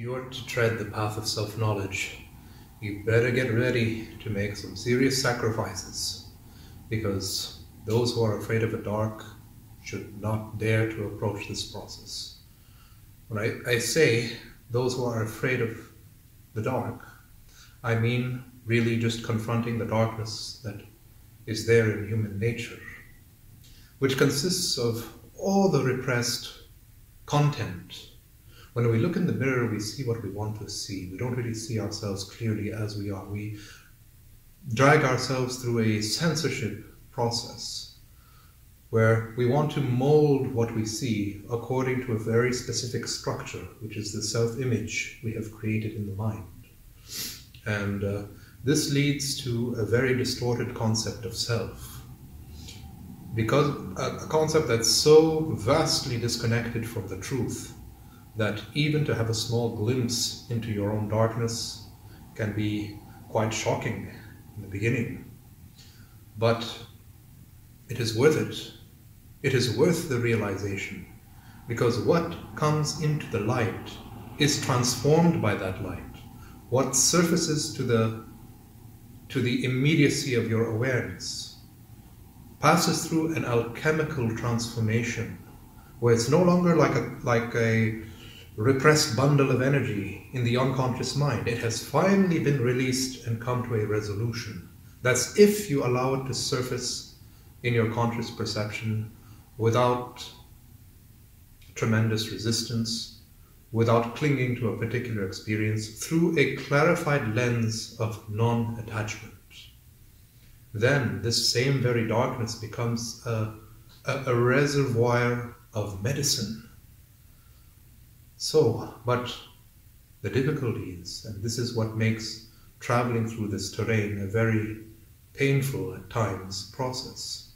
you are to tread the path of self-knowledge, you better get ready to make some serious sacrifices, because those who are afraid of the dark should not dare to approach this process. When I say those who are afraid of the dark, I mean really just confronting the darkness that is there in human nature, which consists of all the repressed content. When we look in the mirror, we see what we want to see. We don't really see ourselves clearly as we are. We drag ourselves through a censorship process where we want to mold what we see according to a very specific structure, which is the self-image we have created in the mind. And this leads to a very distorted concept of self, because a concept that's so vastly disconnected from the truth that even to have a small glimpse into your own darkness can be quite shocking in the beginning. But it is worth it. It is worth the realization, because what comes into the light is transformed by that light. What surfaces to the immediacy of your awareness passes through an alchemical transformation, where it's no longer like a repressed bundle of energy in the unconscious mind. It has finally been released and come to a resolution. That's if you allow it to surface in your conscious perception without tremendous resistance, without clinging to a particular experience, through a clarified lens of non-attachment. Then this same very darkness becomes a reservoir of medicine. So, but the difficulty is, and this is what makes traveling through this terrain a very painful at times process,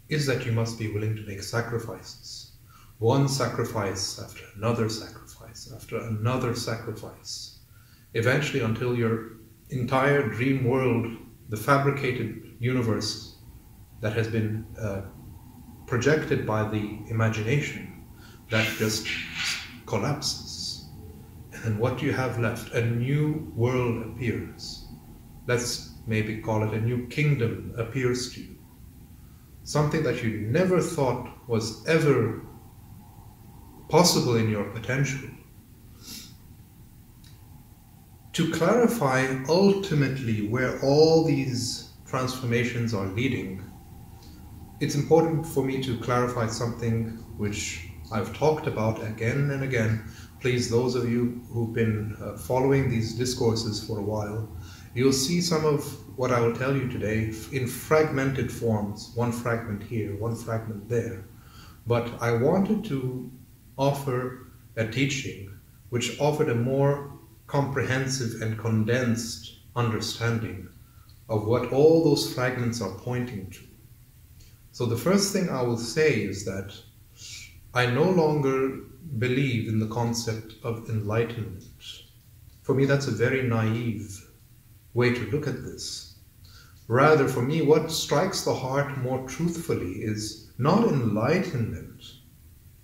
is that you must be willing to make sacrifices. One sacrifice after another sacrifice, after another sacrifice, eventually until your entire dream world, the fabricated universe that has been projected by the imagination, that just collapses. And then what do you have left? A new world appears. Let's maybe call it a new kingdom appears to you. Something that you never thought was ever possible in your potential. To clarify ultimately where all these transformations are leading, it's important for me to clarify something which I've talked about again and again. Please, those of you who've been following these discourses for a while, you'll see some of what I will tell you today in fragmented forms, one fragment here, one fragment there. But I wanted to offer a teaching which offered a more comprehensive and condensed understanding of what all those fragments are pointing to. So the first thing I will say is that I no longer believe in the concept of enlightenment. For me, that's a very naive way to look at this. Rather, for me, what strikes the heart more truthfully is not enlightenment,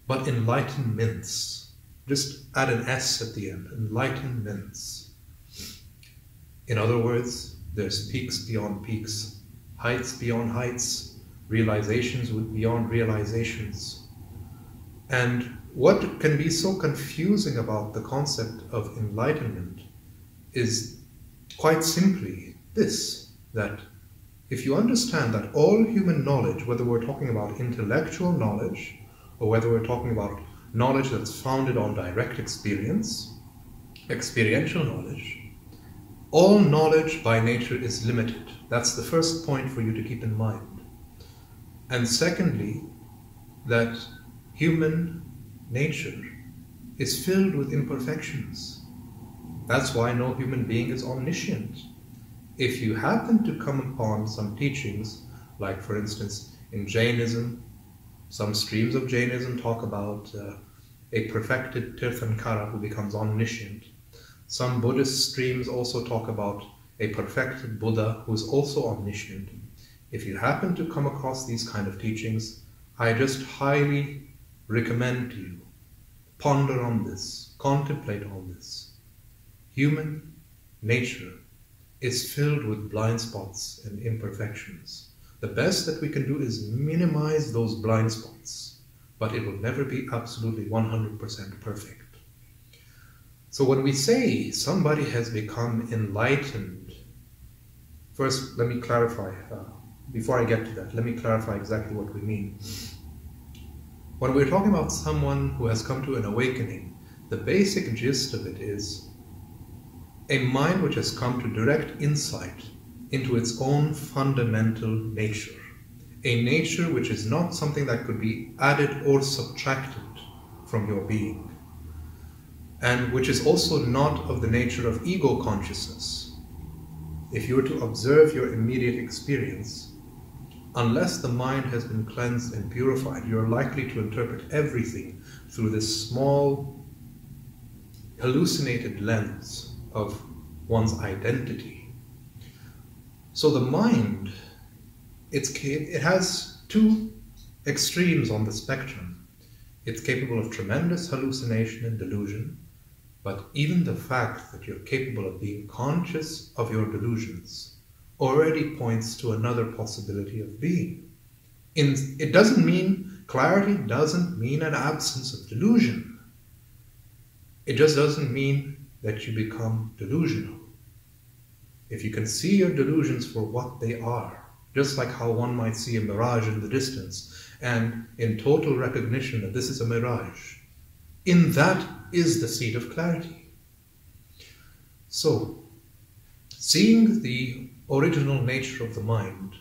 but enlightenments. Just add an S at the end, enlightenments. In other words, there's peaks beyond peaks, heights beyond heights, realizations beyond realizations. And what can be so confusing about the concept of enlightenment is quite simply this, that if you understand that all human knowledge, whether we're talking about intellectual knowledge or whether we're talking about knowledge that's founded on direct experience, experiential knowledge, all knowledge by nature is limited. That's the first point for you to keep in mind. And secondly, that human nature is filled with imperfections. That's why no human being is omniscient. If you happen to come upon some teachings, like for instance in Jainism, some streams of Jainism talk about a perfected Tirthankara who becomes omniscient. Some Buddhist streams also talk about a perfected Buddha who is also omniscient. If you happen to come across these kind of teachings, I just highly recommend to you ponder on this, contemplate on this. Human nature is filled with blind spots and imperfections. The best that we can do is minimize those blind spots, but it will never be absolutely 100% perfect. So when we say somebody has become enlightened, first let me clarify, before I get to that, let me clarify exactly what we mean. When we're talking about someone who has come to an awakening, the basic gist of it is a mind which has come to direct insight into its own fundamental nature. A nature which is not something that could be added or subtracted from your being, and which is also not of the nature of ego consciousness. If you were to observe your immediate experience, unless the mind has been cleansed and purified, you're likely to interpret everything through this small, hallucinated lens of one's identity. So the mind, it has two extremes on the spectrum. It's capable of tremendous hallucination and delusion, but even the fact that you're capable of being conscious of your delusions already points to another possibility of being. It doesn't mean, clarity doesn't mean an absence of delusion. It just doesn't mean that you become delusional. If you can see your delusions for what they are, just like how one might see a mirage in the distance, and in total recognition that this is a mirage, in that is the seed of clarity. So, seeing the original nature of the mind,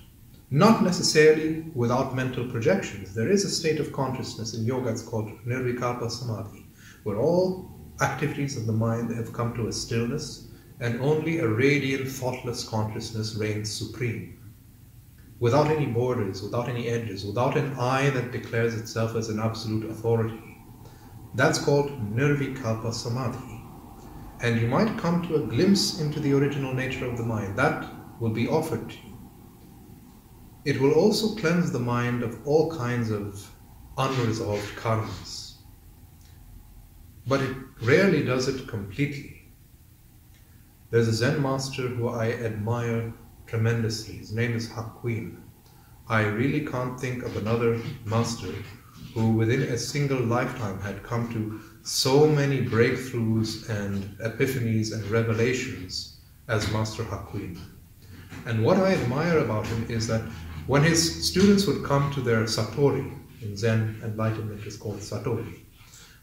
not necessarily without mental projections. There is a state of consciousness in yoga, it's called nirvikalpa samadhi, where all activities of the mind have come to a stillness, and only a radiant, thoughtless consciousness reigns supreme. Without any borders, without any edges, without an I that declares itself as an absolute authority. That's called nirvikalpa samadhi. And you might come to a glimpse into the original nature of the mind. That will be offered to you. It will also cleanse the mind of all kinds of unresolved karmas. But it rarely does it completely. There's a Zen master who I admire tremendously. His name is Hakuin. I really can't think of another master who within a single lifetime had come to so many breakthroughs and epiphanies and revelations as Master Hakuin. And what I admire about him is that when his students would come to their satori, in Zen, Enlightenment is called satori,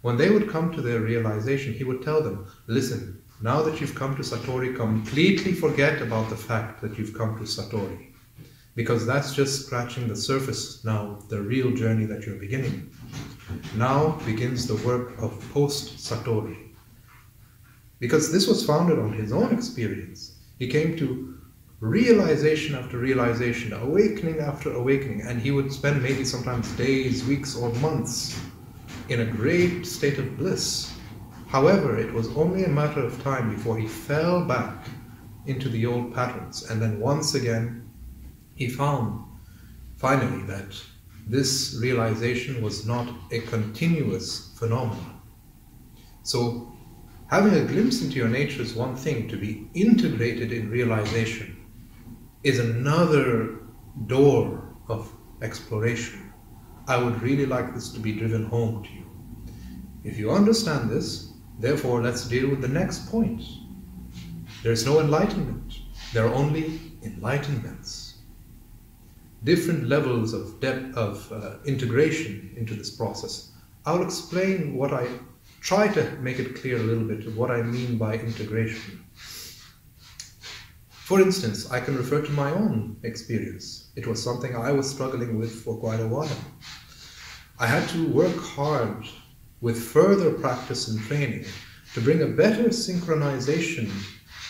when they would come to their realization, he would tell them, listen, now that you've come to satori, completely forget about the fact that you've come to satori, because that's just scratching the surface now, the real journey that you're beginning. Now begins the work of post-satori. Because this was founded on his own experience. He came to realization after realization, awakening after awakening, and he would spend maybe sometimes days, weeks, or months in a great state of bliss. However, it was only a matter of time before he fell back into the old patterns, and then once again he found finally that this realization was not a continuous phenomenon. So having a glimpse into your nature is one thing. To be integrated in realization is another door of exploration. I would really like this to be driven home to you. If you understand this, therefore let's deal with the next point. There's no enlightenment. There are only enlightenments. Different levels of depth of integration into this process. I'll explain what I try to make it clear a little bit of what I mean by integration. For instance, I can refer to my own experience. It was something I was struggling with for quite a while. I had to work hard with further practice and training to bring a better synchronization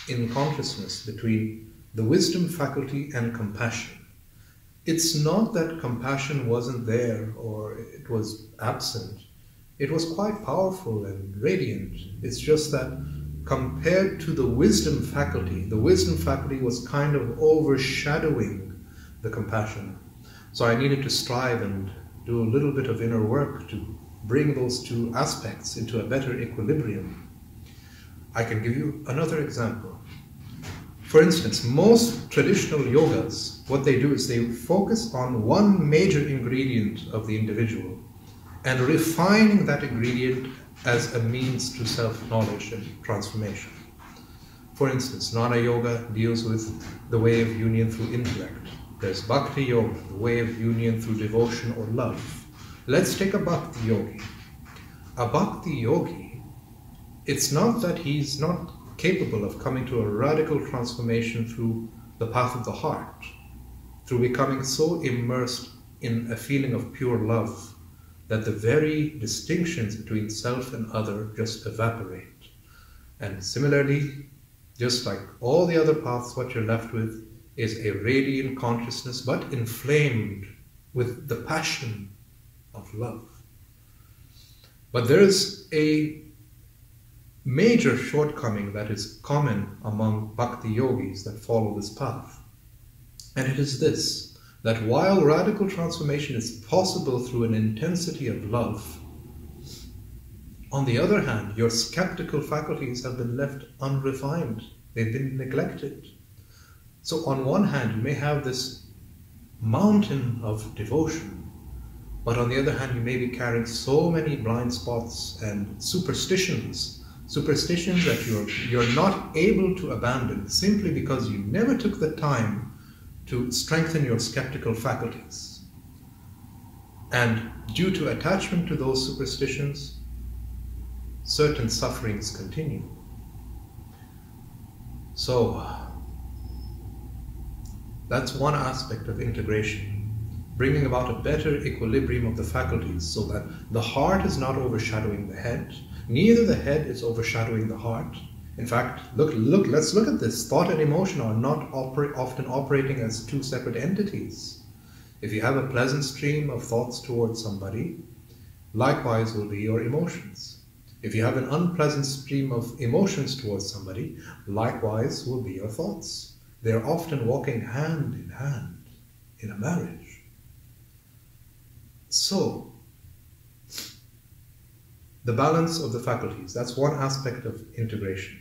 in consciousness between the wisdom faculty and compassion. It's not that compassion wasn't there or it was absent. It was quite powerful and radiant. It's just that compared to the wisdom faculty was kind of overshadowing the compassion. So I needed to strive and do a little bit of inner work to bring those two aspects into a better equilibrium. I can give you another example. For instance, most traditional yogas, what they do is they focus on one major ingredient of the individual and refining that ingredient as a means to self-knowledge and transformation. For instance, Jnana Yoga deals with the way of union through intellect. There's Bhakti Yoga, the way of union through devotion or love. Let's take a Bhakti Yogi. A Bhakti Yogi, it's not that he's not capable of coming to a radical transformation through the path of the heart, through becoming so immersed in a feeling of pure love that the very distinctions between self and other just evaporate. And similarly, just like all the other paths, what you're left with is a radiant consciousness, but inflamed with the passion of love. But there is a major shortcoming that is common among bhakti yogis that follow this path. And it is this, that while radical transformation is possible through an intensity of love, on the other hand, your skeptical faculties have been left unrefined. They've been neglected. So on one hand, you may have this mountain of devotion, but on the other hand, you may be carrying so many blind spots and superstitions that you're not able to abandon simply because you never took the time to strengthen your skeptical faculties. And due to attachment to those superstitions, certain sufferings continue. So, that's one aspect of integration, bringing about a better equilibrium of the faculties so that the heart is not overshadowing the head, neither the head is overshadowing the heart. In fact, let's look at this. Thought and emotion are not often operating as two separate entities. If you have a pleasant stream of thoughts towards somebody, likewise will be your emotions. If you have an unpleasant stream of emotions towards somebody, likewise will be your thoughts. They're often walking hand in hand in a marriage. So, the balance of the faculties, that's one aspect of integration.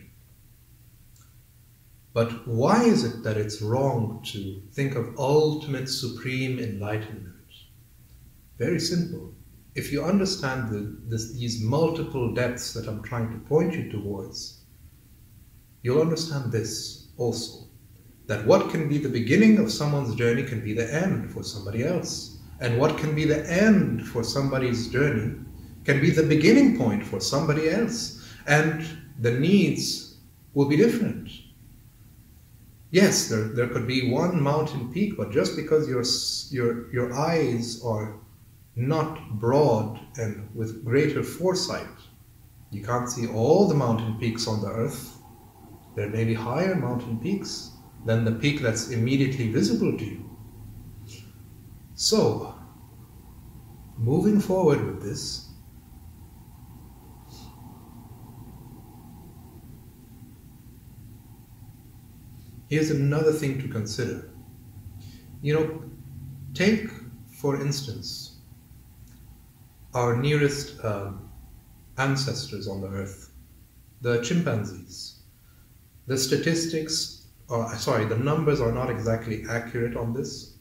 But why is it that it's wrong to think of ultimate supreme enlightenment? Very simple. If you understand these multiple depths that I'm trying to point you towards, you'll understand this also, that what can be the beginning of someone's journey can be the end for somebody else. And what can be the end for somebody's journey can be the beginning point for somebody else. And the needs will be different. Yes, there could be one mountain peak, but just because your eyes are not broad and with greater foresight, you can't see all the mountain peaks on the earth. There may be higher mountain peaks than the peak that's immediately visible to you. So, moving forward with this, here's another thing to consider. Take, for instance, our nearest ancestors on the earth, the chimpanzees. The the numbers are not exactly accurate on this.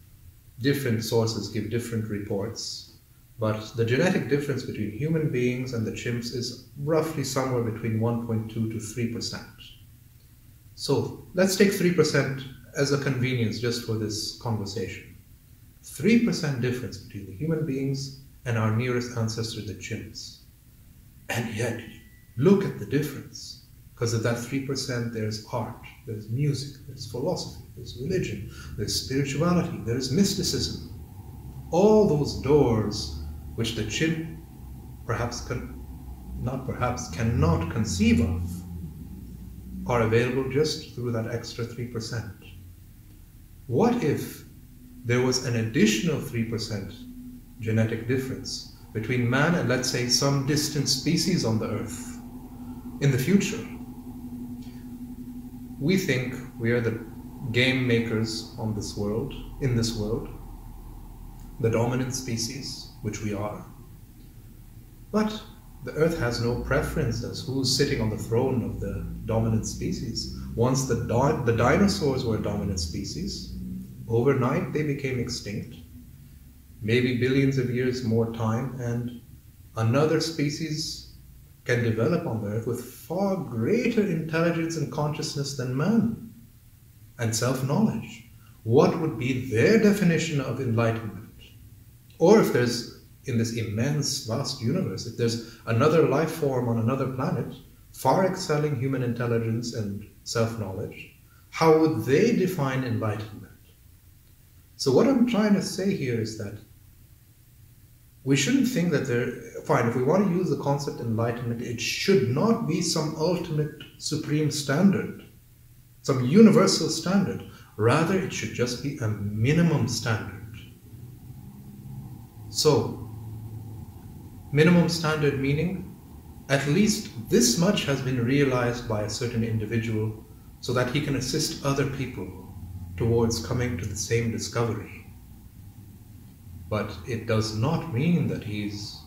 Different sources give different reports, but the genetic difference between human beings and the chimps is roughly somewhere between 1.2 to 3%. So let's take 3% as a convenience just for this conversation. 3% difference between the human beings and our nearest ancestor, the chimps. And yet, look at the difference. Because of that 3%, there's art, there's music, there's philosophy, there's religion, there's spirituality, there's mysticism. All those doors which the chimp cannot conceive of are available just through that extra 3%. What if there was an additional 3% genetic difference between man and, let's say, some distant species on the earth in the future? We think we are the game makers in this world, the dominant species, which we are. But the earth has no preference as who's sitting on the throne of the dominant species. Once the dinosaurs were a dominant species, overnight they became extinct. Maybe billions of years more time, and another species can develop on the earth with far greater intelligence and consciousness than man, and self-knowledge. What would be their definition of enlightenment? Or if there's, in this immense, vast universe, if there's another life form on another planet, far excelling human intelligence and self-knowledge, how would they define enlightenment? So what I'm trying to say here is that we shouldn't think that fine, if we want to use the concept enlightenment, it should not be some ultimate supreme standard, some universal standard. Rather, it should just be a minimum standard. So, minimum standard meaning, at least this much has been realized by a certain individual so that he can assist other people towards coming to the same discovery. But it does not mean that he's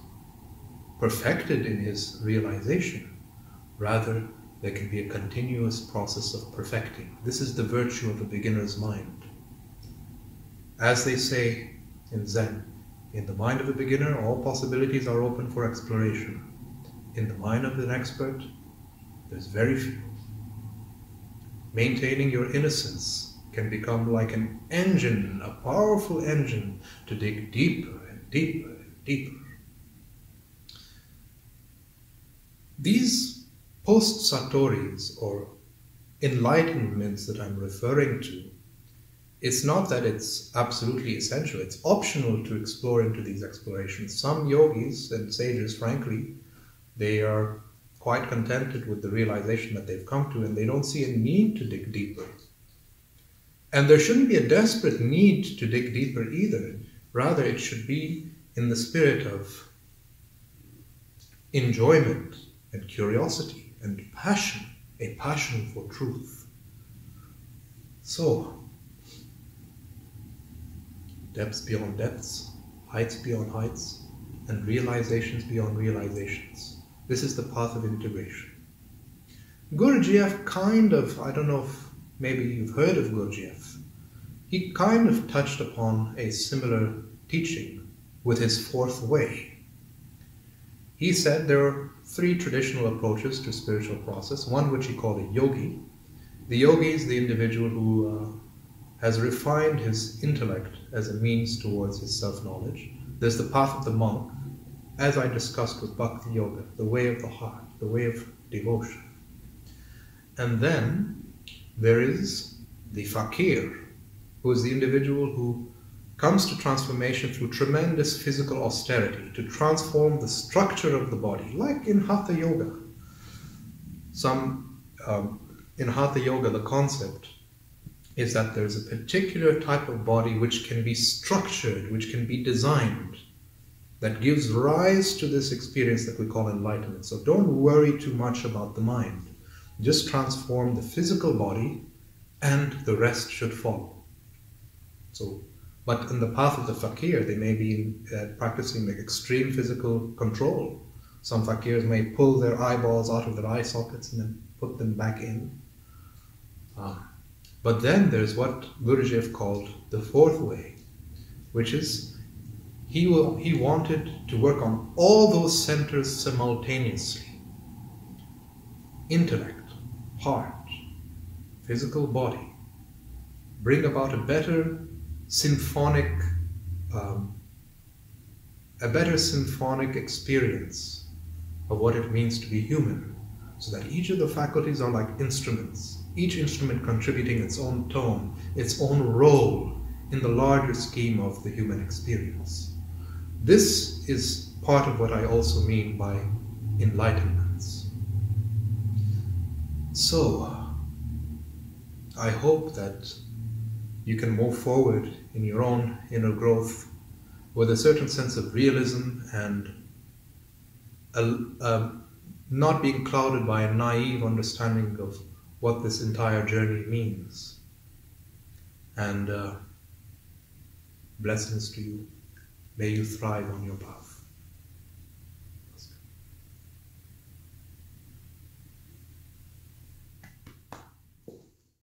perfected in his realization. Rather, there can be a continuous process of perfecting. This is the virtue of a beginner's mind. As they say in Zen, in the mind of a beginner, all possibilities are open for exploration. In the mind of an expert, there's very few. Maintaining your innocence can become like an engine, a powerful engine, to dig deeper and deeper and deeper. These post-satoris, or enlightenments that I'm referring to, it's not that it's absolutely essential, it's optional to explore into these explorations. Some yogis and sages, frankly, they are quite contented with the realization that they've come to, and they don't see a need to dig deeper. And there shouldn't be a desperate need to dig deeper either. Rather, it should be in the spirit of enjoyment and curiosity and passion, a passion for truth. So, depths beyond depths, heights beyond heights, and realizations beyond realizations. This is the path of integration. Gurdjieff kind of, I don't know if maybe you've heard of Gurdjieff, he kind of touched upon a similar teaching with his fourth way. He said there are three traditional approaches to spiritual process, one which he called a yogi. The yogi is the individual who has refined his intellect as a means towards his self-knowledge. There's the path of the monk, as I discussed with bhakti yoga, the way of the heart, the way of devotion. And then there is the fakir, who is the individual who comes to transformation through tremendous physical austerity, to transform the structure of the body, like in Hatha Yoga. In Hatha Yoga, the concept is that there's a particular type of body which can be structured, which can be designed, that gives rise to this experience that we call enlightenment. So don't worry too much about the mind. Just transform the physical body and the rest should follow. So, but in the path of the fakir, they may be practicing extreme physical control. Some fakirs may pull their eyeballs out of their eye sockets and then put them back in. But then there's what Gurdjieff called the fourth way, which is he wanted to work on all those centers simultaneously. Intellect, heart, physical body. Bring about a better symphonic experience of what it means to be human, so that each of the faculties are like instruments, each instrument contributing its own tone, its own role in the larger scheme of the human experience. This is part of what I also mean by enlightenments. So, I hope that you can move forward in your own inner growth with a certain sense of realism and not being clouded by a naive understanding of what this entire journey means. And blessings to you. May you thrive on your path.